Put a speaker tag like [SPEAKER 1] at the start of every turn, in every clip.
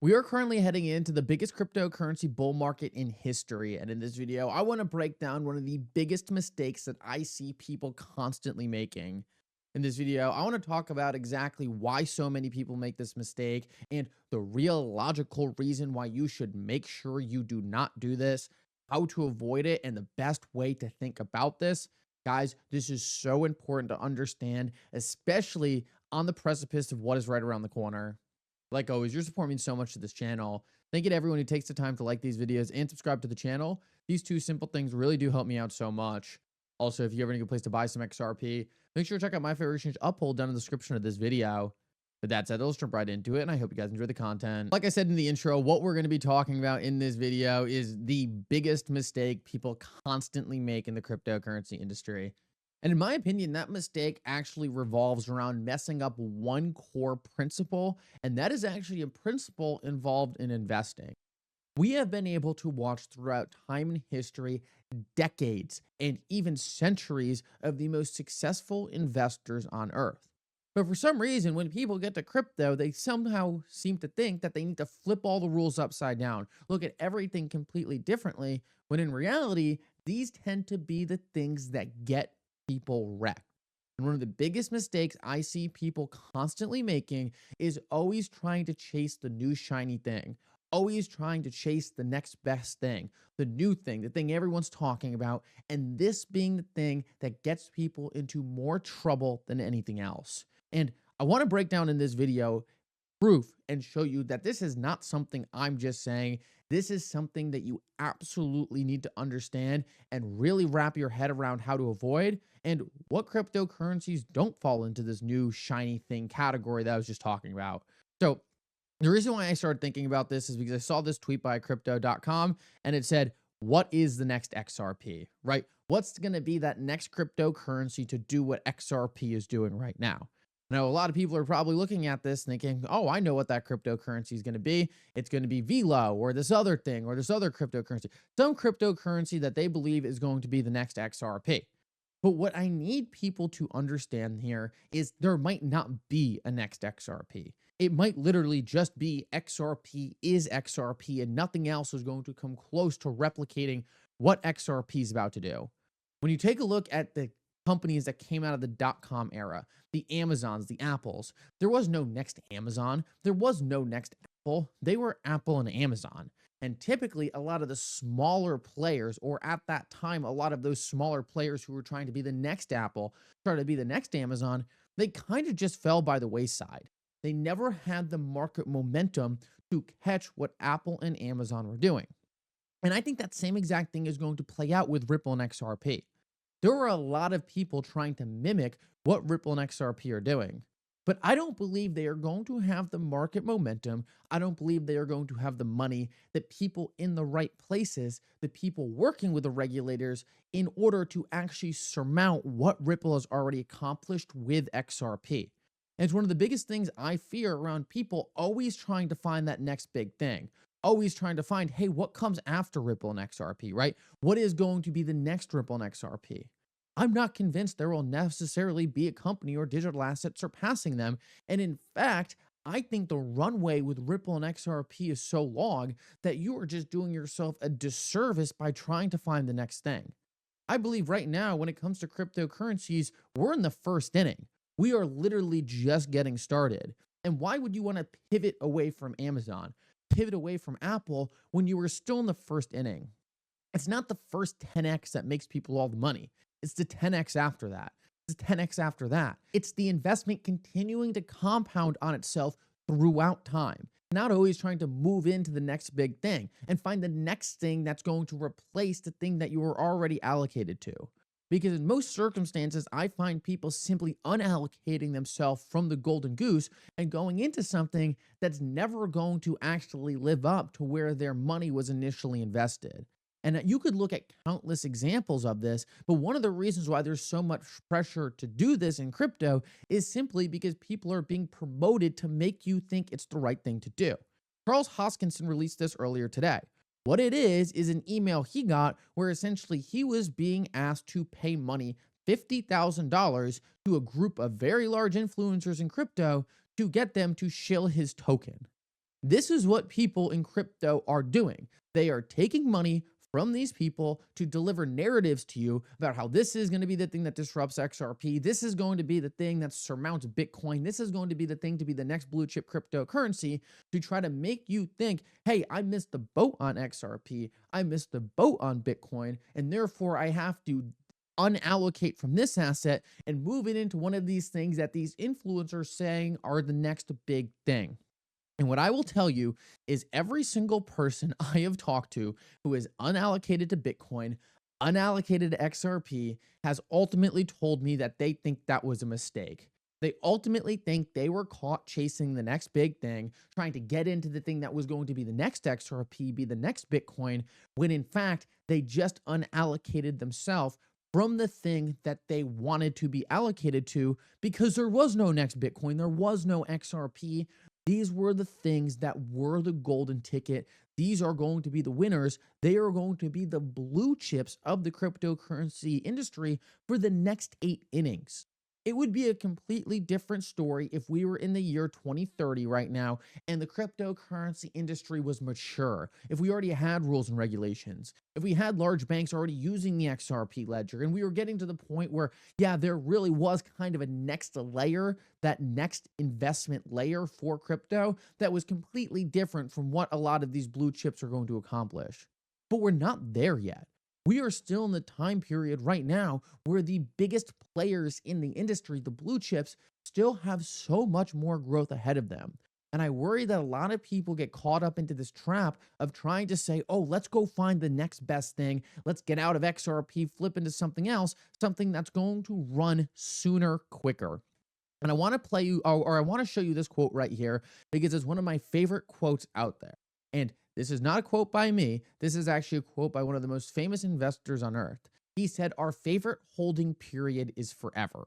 [SPEAKER 1] We are currently heading into the biggest cryptocurrency bull market in history. And in this video, I want to break down one of the biggest mistakes that I see people constantly making. In this video, I want to talk about exactly why so many people make this mistake and the real logical reason why you should make sure you do not do this, how to avoid it, and the best way to think about this. Guys, this is so important to understand, especially on the precipice of what is right around the corner. Like always, your support means so much to this channel. Thank you to everyone who takes the time to like these videos and subscribe to the channel. These two simple things really do help me out so much. Also, if you ever need a place to buy some XRP, make sure to check out my favorite exchange Uphold down in the description of this video. But that said, let's jump right into it, and I hope you guys enjoy the content. Like I said in the intro, what we're going to be talking about in this video is the biggest mistake people constantly make in the cryptocurrency industry. And in my opinion, that mistake actually revolves around messing up one core principle, and that is actually a principle involved in investing. We have been able to watch throughout time and history, decades and even centuries of the most successful investors on earth. But for some reason, when people get to crypto, they somehow seem to think that they need to flip all the rules upside down, look at everything completely differently, when in reality, these tend to be the things that get people wrecked. And one of the biggest mistakes I see people constantly making is always trying to chase the new shiny thing, always trying to chase the next best thing, the new thing, the thing everyone's talking about, and this being the thing that gets people into more trouble than anything else. And I want to break down in this video proof and show you that this is not something I'm just saying. This is something that you absolutely need to understand and really wrap your head around how to avoid, and what cryptocurrencies don't fall into this new shiny thing category that I was just talking about. So the reason why I started thinking about this is because I saw this tweet by crypto.com and it said, what is the next XRP, right? What's going to be that next cryptocurrency to do what XRP is doing right now? Now, a lot of people are probably looking at this thinking, oh, I know what that cryptocurrency is going to be. It's going to be VLO or this other thing or this other cryptocurrency, some cryptocurrency that they believe is going to be the next XRP. But what I need people to understand here is there might not be a next XRP. It might literally just be XRP is XRP and nothing else is going to come close to replicating what XRP is about to do. When you take a look at the companies that came out of the dot-com era, the Amazons, the Apples, there was no next Amazon. There was no next Apple. They were Apple and Amazon. And typically, a lot of the smaller players, or at that time, a lot of those smaller players who were trying to be the next Apple, trying to be the next Amazon, they kind of just fell by the wayside. They never had the market momentum to catch what Apple and Amazon were doing. And I think that same exact thing is going to play out with Ripple and XRP. There are a lot of people trying to mimic what Ripple and XRP are doing. But I don't believe they are going to have the market momentum. I don't believe they are going to have the money, that people in the right places, the people working with the regulators in order to actually surmount what Ripple has already accomplished with XRP. And it's one of the biggest things I fear around people always trying to find that next big thing. Always trying to find, hey, what comes after Ripple and XRP, right? What is going to be the next Ripple and XRP? I'm not convinced there will necessarily be a company or digital asset surpassing them. And in fact, I think the runway with Ripple and XRP is so long that you are just doing yourself a disservice by trying to find the next thing. I believe right now, when it comes to cryptocurrencies, we're in the first inning. We are literally just getting started. And why would you want to pivot away from Amazon, pivot away from Apple when you were still in the first inning? It's not the first 10x that makes people all the money. It's the 10x after that. It's the 10x after that. It's the investment continuing to compound on itself throughout time, not always trying to move into the next big thing and find the next thing that's going to replace the thing that you were already allocated to. Because in most circumstances, I find people simply unallocating themselves from the golden goose and going into something that's never going to actually live up to where their money was initially invested. And you could look at countless examples of this, but one of the reasons why there's so much pressure to do this in crypto is simply because people are being promoted to make you think it's the right thing to do. Charles Hoskinson released this earlier today. What it is an email he got where essentially he was being asked to pay money, $50,000, to a group of very large influencers in crypto to get them to shill his token. This is what people in crypto are doing. They are taking money from these people to deliver narratives to you about how this is going to be the thing that disrupts XRP. This is going to be the thing that surmounts Bitcoin. This is going to be the thing to be the next blue chip cryptocurrency, to try to make you think, hey, I missed the boat on XRP. I missed the boat on Bitcoin. And therefore, I have to unallocate from this asset and move it into one of these things that these influencers saying are the next big thing. And what I will tell you is every single person I have talked to who is unallocated to Bitcoin, unallocated to XRP, has ultimately told me that they think that was a mistake. They ultimately think they were caught chasing the next big thing, trying to get into the thing that was going to be the next XRP, be the next Bitcoin, when in fact, they just unallocated themselves from the thing that they wanted to be allocated to, because there was no next Bitcoin, there was no XRP. These were the things that were the golden ticket. These are going to be the winners. They are going to be the blue chips of the cryptocurrency industry for the next 8 innings. It would be a completely different story if we were in the year 2030 right now and the cryptocurrency industry was mature, if we already had rules and regulations, if we had large banks already using the XRP ledger, and we were getting to the point where, yeah, there really was kind of a next layer, that next investment layer for crypto that was completely different from what a lot of these blue chips are going to accomplish. But we're not there yet. We are still in the time period right now where the biggest players in the industry, the blue chips, still have so much more growth ahead of them. And I worry that a lot of people get caught up into this trap of trying to say, oh, let's go find the next best thing. Let's get out of XRP, flip into something else, something that's going to run sooner, quicker. And I want to play you, or I want to show you this quote right here because it's one of my favorite quotes out there. And this is not a quote by me. This is actually a quote by one of the most famous investors on earth. He said, our favorite holding period is forever.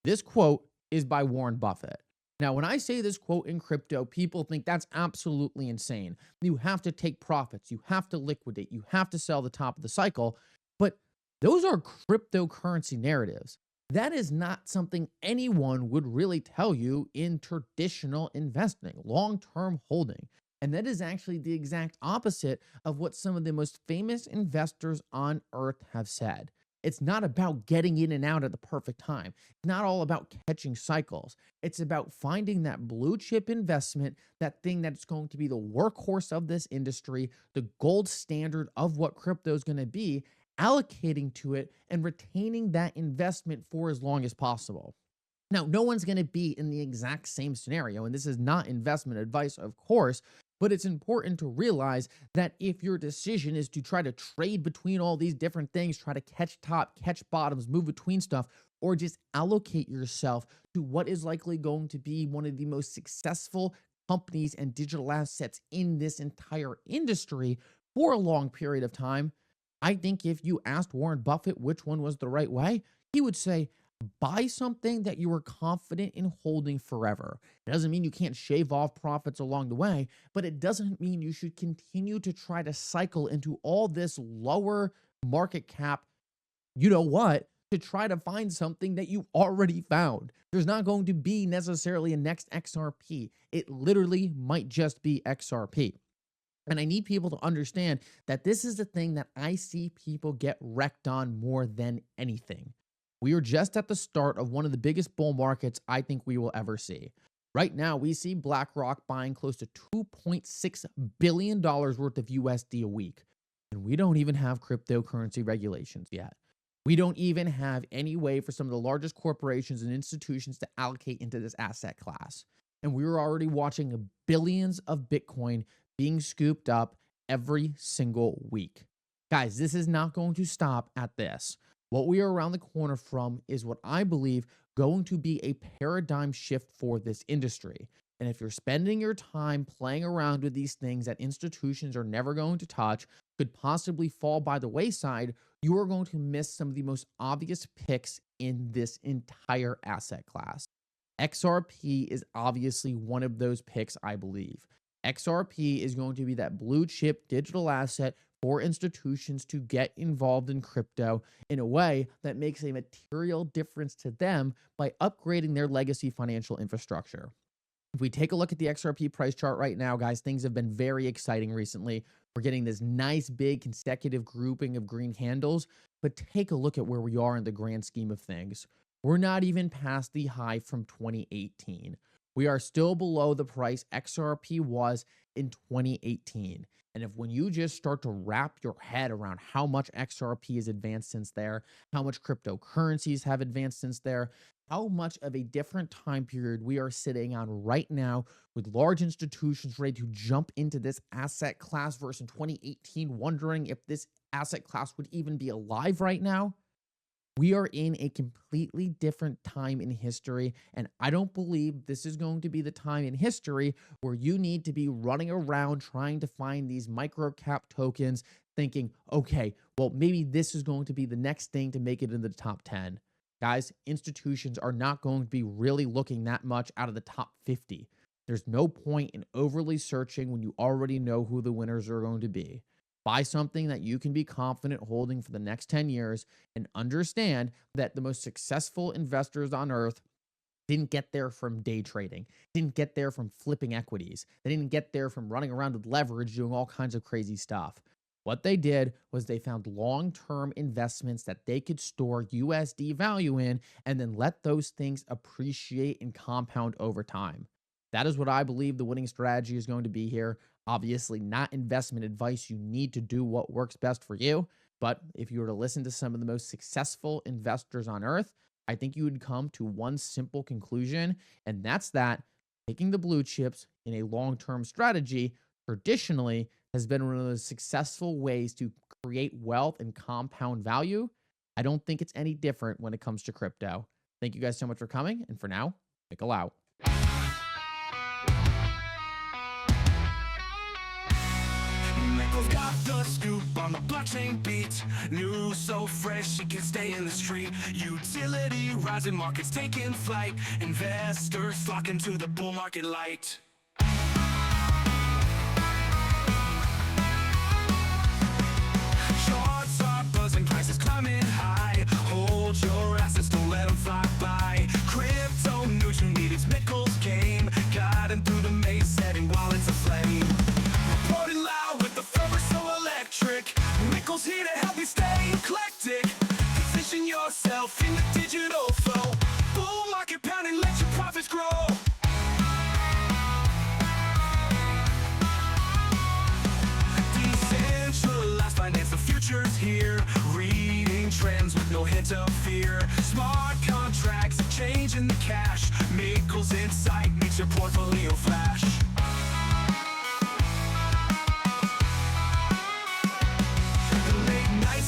[SPEAKER 1] This quote is by Warren Buffett. Now, when I say this quote in crypto, people think that's absolutely insane. You have to take profits. You have to liquidate. You have to sell the top of the cycle. But those are cryptocurrency narratives. That is not something anyone would really tell you in traditional investing, long-term holding. And that is actually the exact opposite of what some of the most famous investors on earth have said. It's not about getting in and out at the perfect time. It's not all about catching cycles. It's about finding that blue chip investment, that thing that's going to be the workhorse of this industry, the gold standard of what crypto is going to be, allocating to it and retaining that investment for as long as possible. Now, no one's going to be in the exact same scenario, and this is not investment advice, of course, but it's important to realize that if your decision is to try to trade between all these different things, try to catch top, catch bottoms, move between stuff, or just allocate yourself to what is likely going to be one of the most successful companies and digital assets in this entire industry for a long period of time, I think if you asked Warren Buffett which one was the right way, he would say, buy something that you are confident in holding forever. It doesn't mean you can't shave off profits along the way, but it doesn't mean you should continue to try to cycle into all this lower market cap, you know what, to try to find something that you already found. There's not going to be necessarily a next XRP. It literally might just be XRP. And I need people to understand that this is the thing that I see people get wrecked on more than anything. We are just at the start of one of the biggest bull markets I think we will ever see. Right now, we see BlackRock buying close to $2.6 billion worth of USD a week. And we don't even have cryptocurrency regulations yet. We don't even have any way for some of the largest corporations and institutions to allocate into this asset class. And we are already watching billions of Bitcoin being scooped up every single week. Guys, this is not going to stop at this. What we are around the corner from is what I believe going to be a paradigm shift for this industry. And if you're spending your time playing around with these things that institutions are never going to touch, could possibly fall by the wayside, you are going to miss some of the most obvious picks in this entire asset class. XRP is obviously one of those picks, I believe. XRP is going to be that blue chip digital asset for institutions to get involved in crypto in a way that makes a material difference to them by upgrading their legacy financial infrastructure. If we take a look at the XRP price chart right now, guys, things have been very exciting recently. We're getting this nice big consecutive grouping of green handles, but take a look at where we are in the grand scheme of things. We're not even past the high from 2018. We are still below the price XRP was in 2018. And if when you just start to wrap your head around how much XRP has advanced since there, how much cryptocurrencies have advanced since there, how much of a different time period we are sitting on right now with large institutions ready to jump into this asset class versus in 2018, wondering if this asset class would even be alive right now. We are in a completely different time in history, and I don't believe this is going to be the time in history where you need to be running around trying to find these micro cap tokens thinking, okay, well, maybe this is going to be the next thing to make it into the top 10. Guys, institutions are not going to be really looking that much out of the top 50. There's no point in overly searching when you already know who the winners are going to be. Buy something that you can be confident holding for the next 10 years and understand that the most successful investors on earth didn't get there from day trading, didn't get there from flipping equities. They didn't get there from running around with leverage, doing all kinds of crazy stuff. What they did was they found long-term investments that they could store USD value in and then let those things appreciate and compound over time. That is what I believe the winning strategy is going to be here. Obviously, not investment advice. You need to do what works best for you. But if you were to listen to some of the most successful investors on earth, I think you would come to one simple conclusion, and that's that taking the blue chips in a long-term strategy traditionally has been one of those successful ways to create wealth and compound value. I don't think it's any different when it comes to crypto. Thank you guys so much for coming, and for now, Mickle out.
[SPEAKER 2] Mickle's got the scoop on the blockchain beat. News so fresh it can stay in the street. Utility rising, markets taking flight. Investors flocking to the bull market light. Shorts are buzzing, prices climbing high. Hold your assets, don't let them fly by. Crypto news you need, it's Mickle's game. Guiding through the maze, setting wallets aflame. Reporting loud with the fervor so electric. Mickle's here to help you stay eclectic. Position yourself in the digital flow. Bull market pounding, let your profits grow. Decentralized finance, the future's here. Reading trends with no hint of fear. Smart contracts, changing the cash. Mickle's insight makes your portfolio flash.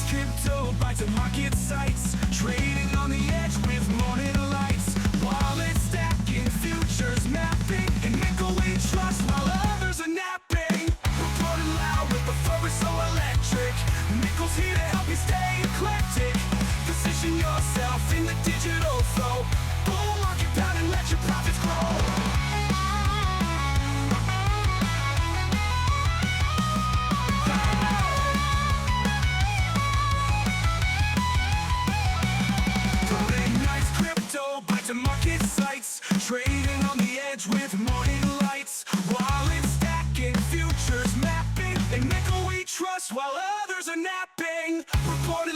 [SPEAKER 2] Crypto bites and market sites, trading on the edge with morning lights. Wallet stacking, futures mapping, and Mickle we trust while others are napping. Reporting loud with the fervor so electric. Mickle's here to help you stay eclectic. Position yourself in the digital flow. Bull market pound and let your profits grow. To market sites, trading on the edge with morning lights. Wallet stacking, futures mapping, and Mickle we trust while others are napping. Reported